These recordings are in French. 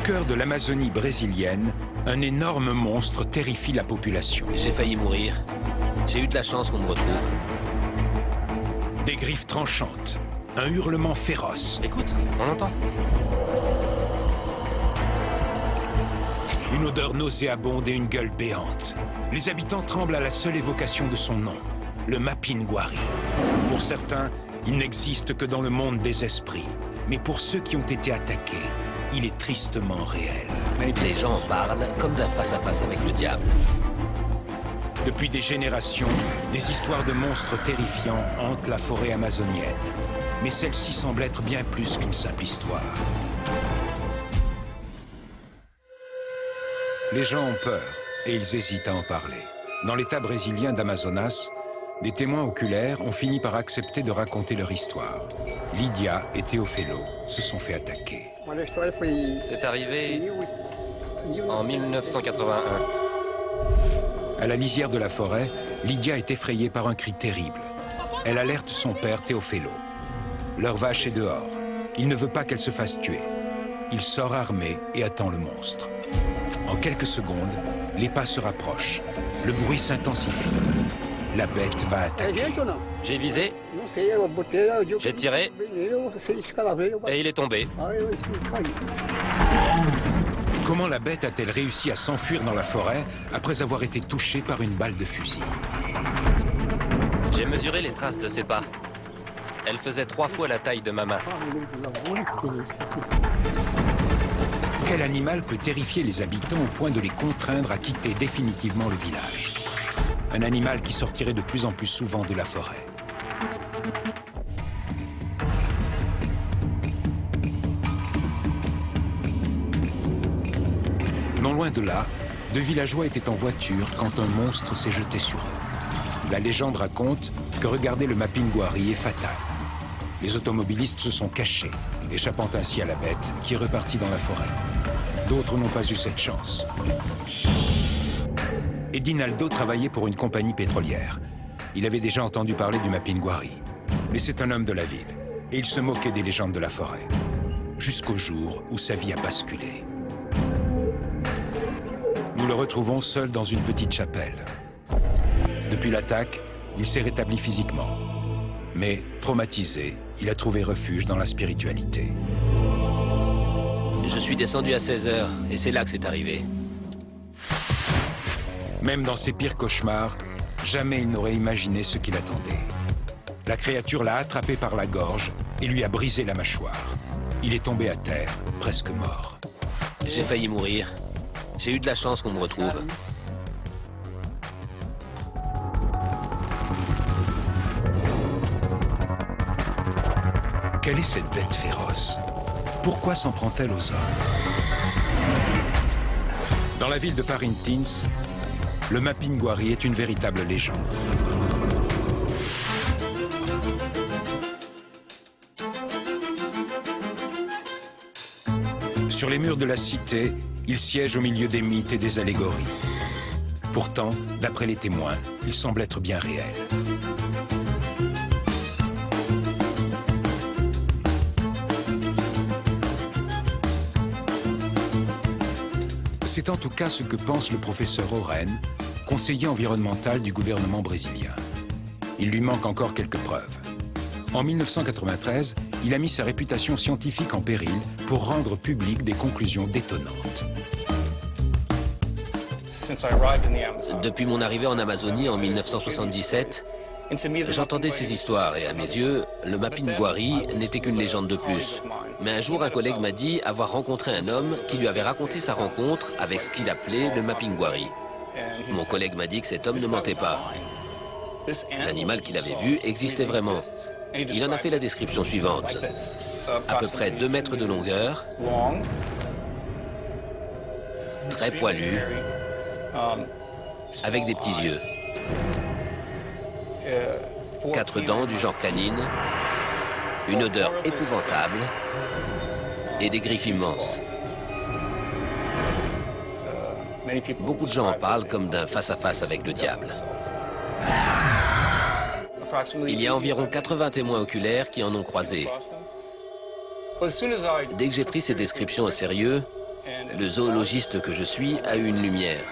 cœur de l'Amazonie brésilienne, un énorme monstre terrifie la population. J'ai failli mourir. J'ai eu de la chance qu'on me retrouve. Des griffes tranchantes, un hurlement féroce. Écoute, on entend. Une odeur nauséabonde et une gueule béante. Les habitants tremblent à la seule évocation de son nom, le Mapinguari. Pour certains, il n'existe que dans le monde des esprits. Mais pour ceux qui ont été attaqués, il est tristement réel. Les gens en parlent comme d'un face-à-face avec le diable. Depuis des générations, des histoires de monstres terrifiants hantent la forêt amazonienne. Mais celle-ci semble être bien plus qu'une simple histoire. Les gens ont peur et ils hésitent à en parler. Dans l'État brésilien d'Amazonas, des témoins oculaires ont fini par accepter de raconter leur histoire. Lydia et Teofelo se sont fait attaquer. C'est arrivé en 1981. À la lisière de la forêt, Lydia est effrayée par un cri terrible. Elle alerte son père Teofelo. Leur vache est dehors. Il ne veut pas qu'elle se fasse tuer. Il sort armé et attend le monstre. En quelques secondes, les pas se rapprochent. Le bruit s'intensifie. La bête va attaquer. J'ai visé, j'ai tiré, et il est tombé. Comment la bête a-t-elle réussi à s'enfuir dans la forêt après avoir été touchée par une balle de fusil? J'ai mesuré les traces de ses pas. Elle faisait 3 fois la taille de ma main. Quel animal peut terrifier les habitants au point de les contraindre à quitter définitivement le village? Un animal qui sortirait de plus en plus souvent de la forêt. Non loin de là, 2 villageois étaient en voiture quand un monstre s'est jeté sur eux. La légende raconte que regarder le Mapinguari est fatal. Les automobilistes se sont cachés, échappant ainsi à la bête qui est repartie dans la forêt. D'autres n'ont pas eu cette chance. Edinaldo travaillait pour une compagnie pétrolière. Il avait déjà entendu parler du Mapinguari. Mais c'est un homme de la ville, et il se moquait des légendes de la forêt. Jusqu'au jour où sa vie a basculé. Nous le retrouvons seul dans une petite chapelle. Depuis l'attaque, il s'est rétabli physiquement. Mais traumatisé, il a trouvé refuge dans la spiritualité. Je suis descendu à 16 h et c'est là que c'est arrivé. Même dans ses pires cauchemars, jamais il n'aurait imaginé ce qu'il attendait. La créature l'a attrapé par la gorge et lui a brisé la mâchoire. Il est tombé à terre, presque mort. J'ai failli mourir. J'ai eu de la chance qu'on me retrouve. Quelle est cette bête féroce? Pourquoi s'en prend-elle aux hommes? Dans la ville de Parintins, le Mapinguari est une véritable légende. Sur les murs de la cité, il siège au milieu des mythes et des allégories. Pourtant, d'après les témoins, il semble être bien réel. C'est en tout cas ce que pense le professeur Oren, conseiller environnemental du gouvernement brésilien. Il lui manque encore quelques preuves. En 1993, il a mis sa réputation scientifique en péril pour rendre publiques des conclusions détonnantes. Depuis mon arrivée en Amazonie en 1977, j'entendais ces histoires et à mes yeux, le Mapinguari n'était qu'une légende de plus. Mais un jour, un collègue m'a dit avoir rencontré un homme qui lui avait raconté sa rencontre avec ce qu'il appelait le Mapinguari. Mon collègue m'a dit que cet homme ne mentait pas. L'animal qu'il avait vu existait vraiment. Il en a fait la description suivante. À peu près 2 mètres de longueur, très poilu, avec des petits yeux. 4 dents du genre canine, une odeur épouvantable et des griffes immenses. Beaucoup de gens en parlent comme d'un face-à-face avec le diable. Il y a environ 80 témoins oculaires qui en ont croisé. Dès que j'ai pris ces descriptions au sérieux, Le zoologiste que je suis a eu une lumière.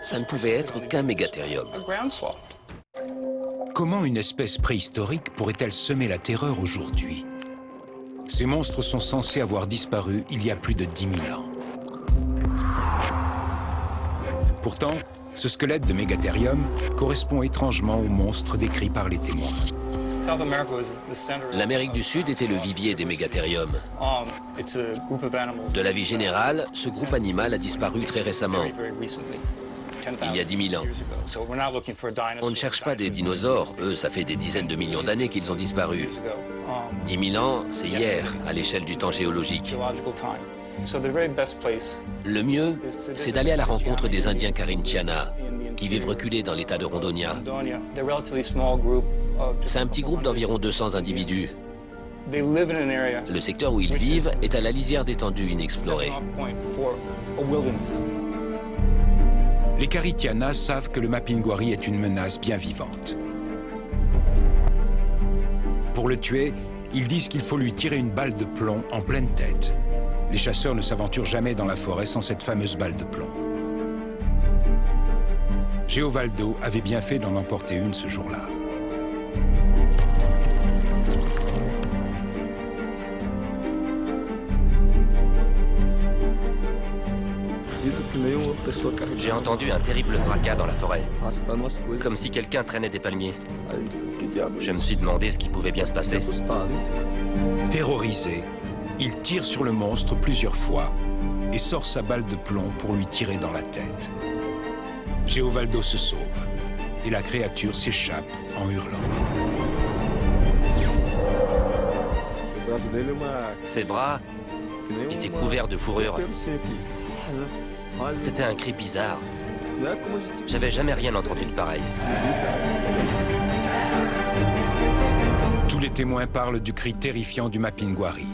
Ça ne pouvait être qu'un mégathérium. Comment une espèce préhistorique pourrait-elle semer la terreur aujourd'hui? Ces monstres sont censés avoir disparu il y a plus de 10 000 ans. Pourtant, ce squelette de mégathérium correspond étrangement aux monstres décrits par les témoins. L'Amérique du Sud était le vivier des mégathériums. De la vie générale, ce groupe animal a disparu très récemment, il y a 10 000 ans. On ne cherche pas des dinosaures, eux, ça fait des dizaines de millions d'années qu'ils ont disparu. 10 000 ans, c'est hier, à l'échelle du temps géologique. Le mieux, c'est d'aller à la rencontre des Indiens Carintiana, qui vivent reculés dans l'état de Rondonia. C'est un petit groupe d'environ 200 individus. Le secteur où ils vivent est à la lisière d'étendues inexplorées. Les Carintianas savent que le Mapinguari est une menace bien vivante. Pour le tuer, ils disent qu'il faut lui tirer une balle de plomb en pleine tête. Les chasseurs ne s'aventurent jamais dans la forêt sans cette fameuse balle de plomb. Geovaldo avait bien fait d'en emporter une ce jour-là. J'ai entendu un terrible fracas dans la forêt, comme si quelqu'un traînait des palmiers. Je me suis demandé ce qui pouvait bien se passer. Terrorisé, il tire sur le monstre plusieurs fois et sort sa balle de plomb pour lui tirer dans la tête. Geovaldo se sauve et la créature s'échappe en hurlant. Ses bras étaient couverts de fourrure. C'était un cri bizarre. J'avais jamais rien entendu de pareil. Tous les témoins parlent du cri terrifiant du Mapinguari.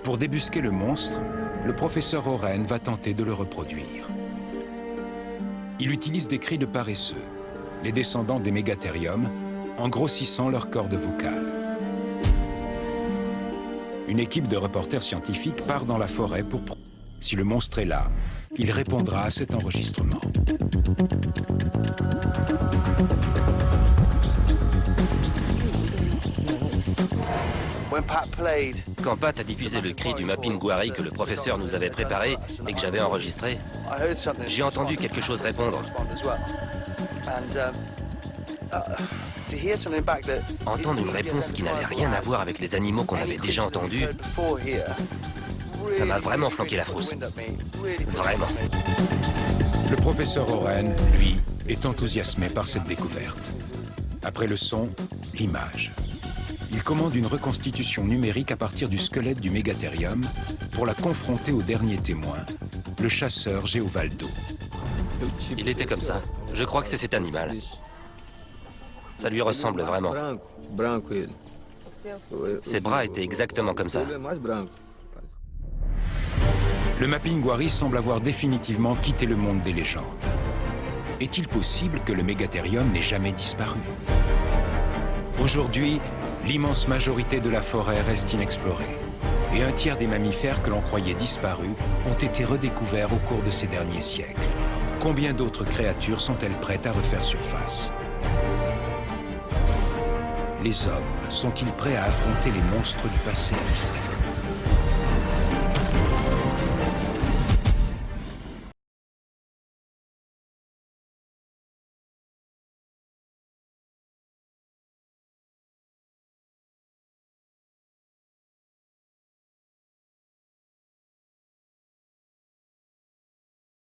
Pour débusquer le monstre, le professeur Oren va tenter de le reproduire. Il utilise des cris de paresseux, les descendants des mégathériums, en grossissant leur corde vocale. Une équipe de reporters scientifiques part dans la forêt pour... Si le monstre est là, il répondra à cet enregistrement. Quand Pat a diffusé le cri du Mapinguari que le professeur nous avait préparé et que j'avais enregistré, j'ai entendu quelque chose répondre. Entendre une réponse qui n'avait rien à voir avec les animaux qu'on avait déjà entendus, ça m'a vraiment flanqué la frousse. Vraiment. Le professeur Oren, lui, est enthousiasmé par cette découverte. Après le son, l'image. Il commande une reconstitution numérique à partir du squelette du mégathérium pour la confronter au dernier témoin, le chasseur Geovaldo. Il était comme ça. Je crois que c'est cet animal. Ça lui ressemble vraiment. Ses bras étaient exactement comme ça. Le Mapinguari semble avoir définitivement quitté le monde des légendes. Est-il possible que le mégathérium n'ait jamais disparu? Aujourd'hui, l'immense majorité de la forêt reste inexplorée. Et un tiers des mammifères que l'on croyait disparus ont été redécouverts au cours de ces derniers siècles. Combien d'autres créatures sont-elles prêtes à refaire surface? Les hommes sont-ils prêts à affronter les monstres du passé?